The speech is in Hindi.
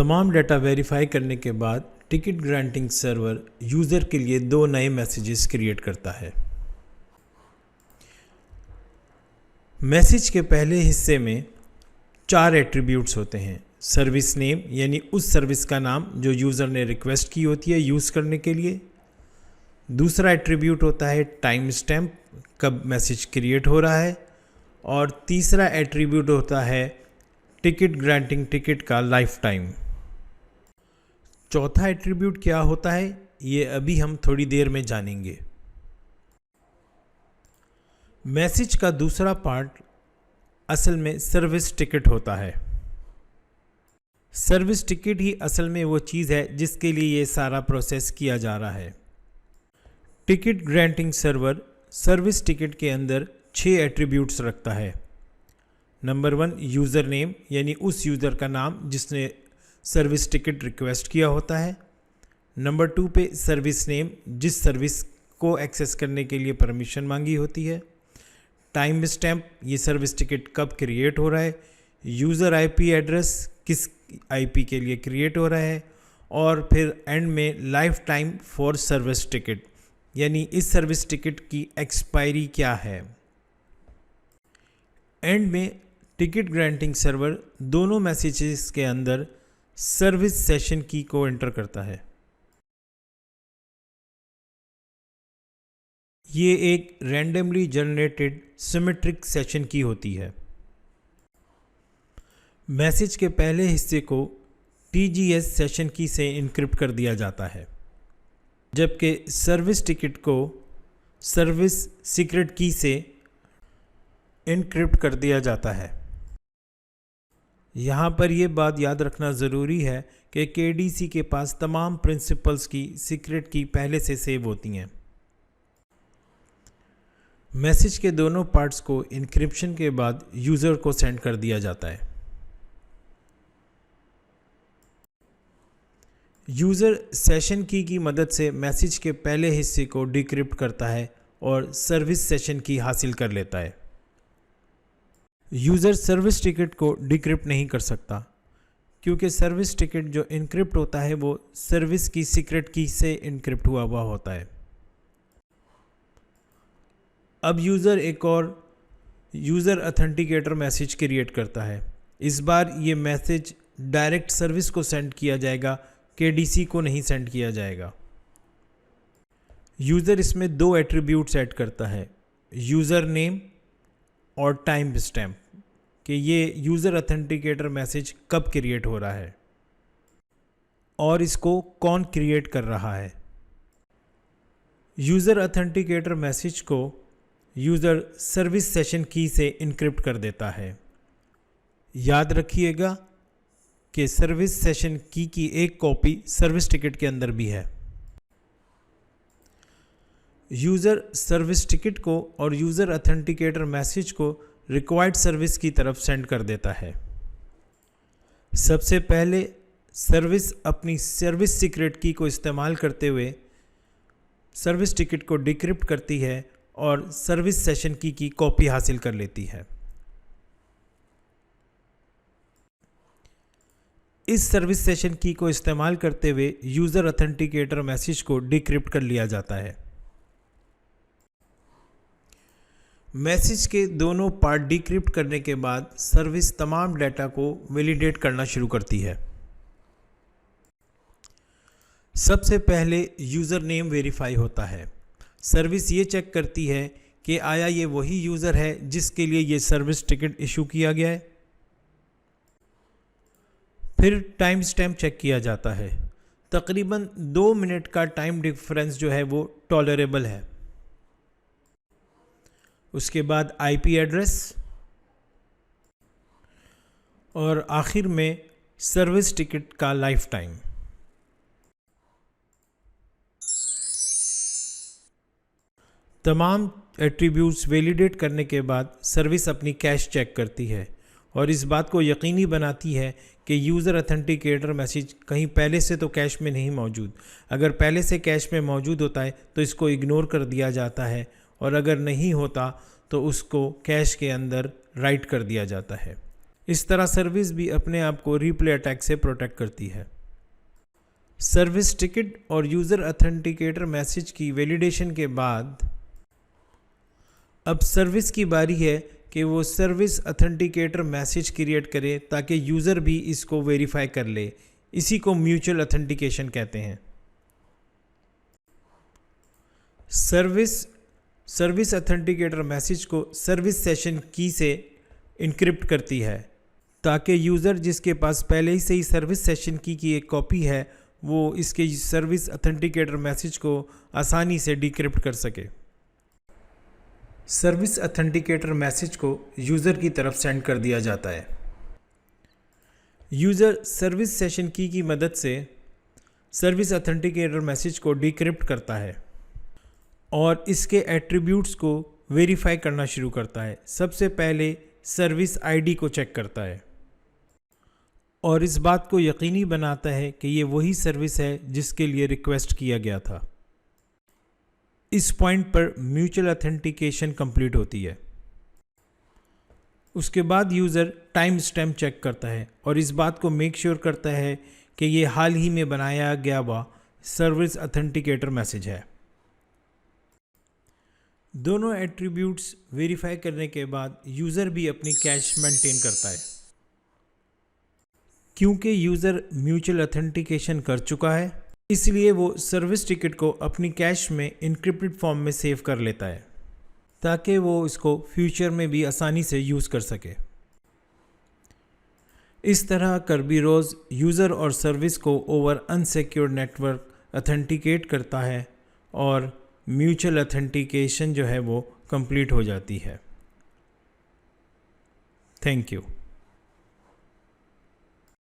तमाम डाटा वेरीफाई करने के बाद टिकट ग्रांटिंग सर्वर यूज़र के लिए दो नए मैसेजेस क्रिएट करता है। मैसेज के पहले हिस्से में 4 एट्रीब्यूट्स होते हैं। सर्विस नेम यानी उस सर्विस का नाम जो यूज़र ने रिक्वेस्ट की होती है यूज़ करने के लिए। दूसरा एट्रीब्यूट होता है टाइम स्टैम्प, कब मैसेज क्रिएट हो रहा है। और तीसरा एट्रीब्यूट होता है टिकट ग्रांटिंग टिकट का लाइफ टाइम। चौथा एट्रीब्यूट क्या होता है ये अभी हम थोड़ी देर में जानेंगे। मैसेज का दूसरा पार्ट असल में सर्विस टिकट होता है। सर्विस टिकट ही असल में वो चीज़ है जिसके लिए ये सारा प्रोसेस किया जा रहा है। Ticket granting server service ticket के अंदर 6 एट्रीब्यूट्स रखता है। नंबर 1 यूज़र नेम यानी उस यूज़र का नाम जिसने सर्विस टिकट रिक्वेस्ट किया होता है। नंबर 2 पे सर्विस नेम, जिस सर्विस को एक्सेस करने के लिए परमिशन मांगी होती है। टाइम स्टैम्प, ये सर्विस टिकट कब क्रिएट हो रहा है। यूज़र आईपी एड्रेस, किस आईपी के लिए क्रिएट हो रहा है। और फिर एंड में life time for service ticket यानी इस सर्विस टिकट की एक्सपायरी क्या है। एंड में टिकट ग्रांटिंग सर्वर दोनों मैसेजेस के अंदर सर्विस सेशन की को एंटर करता है। ये एक रैंडमली जनरेटेड सिमेट्रिक सेशन की होती है। मैसेज के पहले हिस्से को TGS सेशन की से इनक्रिप्ट कर दिया जाता है, जबकि सर्विस टिकट को सर्विस सीक्रेट की से इनक्रिप्ट कर दिया जाता है। यहाँ पर यह बात याद रखना ज़रूरी है कि KDC के पास तमाम प्रिंसिपल्स की सीक्रेट की पहले से सेव होती हैं। मैसेज के दोनों पार्ट्स को इनक्रिप्शन के बाद यूज़र को सेंड कर दिया जाता है। यूज़र सेशन की मदद से मैसेज के पहले हिस्से को डिक्रिप्ट करता है और सर्विस सेशन की हासिल कर लेता है। यूज़र सर्विस टिकट को डिक्रिप्ट नहीं कर सकता क्योंकि सर्विस टिकट जो इनक्रिप्ट होता है वो सर्विस की सीक्रेट की से इनक्रिप्ट हुआ होता है। अब यूज़र एक और यूज़र अथेंटिकेटर मैसेज क्रिएट करता है। इस बार ये मैसेज डायरेक्ट सर्विस को सेंड किया जाएगा, KDC को नहीं सेंड किया जाएगा। यूज़र इसमें 2 एट्रीब्यूट्स ऐड करता है, यूज़र नेम और टाइम स्टैम्प, कि ये यूज़र अथेंटिकेटर मैसेज कब क्रिएट हो रहा है और इसको कौन क्रिएट कर रहा है। यूज़र अथेंटिकेटर मैसेज को यूज़र सर्विस सेशन की से इनक्रिप्ट कर देता है। याद रखिएगा कि सर्विस सेशन की एक कॉपी सर्विस टिकट के अंदर भी है। यूज़र सर्विस टिकट को और यूज़र अथेंटिकेटर मैसेज को रिक्वायर्ड सर्विस की तरफ सेंड कर देता है। सबसे पहले सर्विस अपनी सर्विस सीक्रेट की को इस्तेमाल करते हुए सर्विस टिकट को डिक्रिप्ट करती है और सर्विस सेशन की कॉपी हासिल कर लेती है। इस सर्विस सेशन की को इस्तेमाल करते हुए यूज़र अथेंटिकेटर मैसेज को डिक्रिप्ट कर लिया जाता है। मैसेज के दोनों पार्ट डिक्रिप्ट करने के बाद सर्विस तमाम डाटा को वैलिडेट करना शुरू करती है। सबसे पहले यूज़र नेम वेरीफाई होता है। सर्विस ये चेक करती है कि आया ये वही यूज़र है जिसके लिए ये सर्विस टिकट इशू किया गया है। फिर टाइम स्टैम्प चेक किया जाता है। तकरीबन 2 मिनट का टाइम डिफरेंस जो है वो टॉलरेबल है। उसके बाद आईपी एड्रेस और आखिर में सर्विस टिकट का लाइफ टाइम। तमाम एट्रीब्यूट्स वैलिडेट करने के बाद सर्विस अपनी कैश चेक करती है और इस बात को यकीनी बनाती है कि यूज़र अथेंटिकेटर मैसेज कहीं पहले से तो कैश में नहीं मौजूद। अगर पहले से कैश में मौजूद होता है तो इसको इग्नोर कर दिया जाता है और अगर नहीं होता तो उसको कैश के अंदर राइट कर दिया जाता है। इस तरह सर्विस भी अपने आप को रिप्ले अटैक से प्रोटेक्ट करती है। सर्विस टिकट और यूज़र ऑथेंटिकेटर मैसेज की वैलिडेशन के बाद अब सर्विस की बारी है कि वो सर्विस ऑथेंटिकेटर मैसेज क्रिएट करे ताकि यूज़र भी इसको वेरीफाई कर ले। इसी को म्यूचुअल ऑथेंटिकेशन कहते हैं। सर्विस ऑथेंटिकेटर मैसेज को सर्विस सेशन की से इनक्रिप्ट करती है ताकि यूज़र जिसके पास पहले ही से ही सर्विस सेशन की एक कॉपी है वो इसके सर्विस ऑथेंटिकेटर मैसेज को आसानी से डिक्रिप्ट कर सके। सर्विस ऑथेंटिकेटर मैसेज को यूज़र की तरफ सेंड कर दिया जाता है। यूज़र सर्विस सेशन की मदद से सर्विस ऑथेंटिकेटर मैसेज को डिक्रिप्ट करता है और इसके एट्रीब्यूट्स को वेरीफाई करना शुरू करता है। सबसे पहले सर्विस आईडी को चेक करता है और इस बात को यकीनी बनाता है कि ये वही सर्विस है जिसके लिए रिक्वेस्ट किया गया था। इस पॉइंट पर म्यूचुअल ऑथेंटिकेशन कंप्लीट होती है। उसके बाद यूज़र टाइम स्टैम्प चेक करता है और इस बात को मेक श्योर करता है कि ये हाल ही में बनाया गया हुआ सर्विस ऑथेंटिकेटर मैसेज है। दोनों एट्रीब्यूट्स वेरीफाई करने के बाद यूज़र भी अपनी कैश मेंटेन करता है। क्योंकि यूज़र म्यूचुअल ऑथेंटिकेशन कर चुका है इसलिए वो सर्विस टिकट को अपनी कैश में इनक्रिप्टेड फॉर्म में सेव कर लेता है ताकि वो इसको फ्यूचर में भी आसानी से यूज़ कर सके। इस तरह करबी रोज़ यूज़र और सर्विस को ओवर अनसिक्योर्ड नेटवर्क ऑथेंटिकेट करता है और म्यूचुअल ऑथेंटिकेशन जो है वो कंप्लीट हो जाती है। Thank you.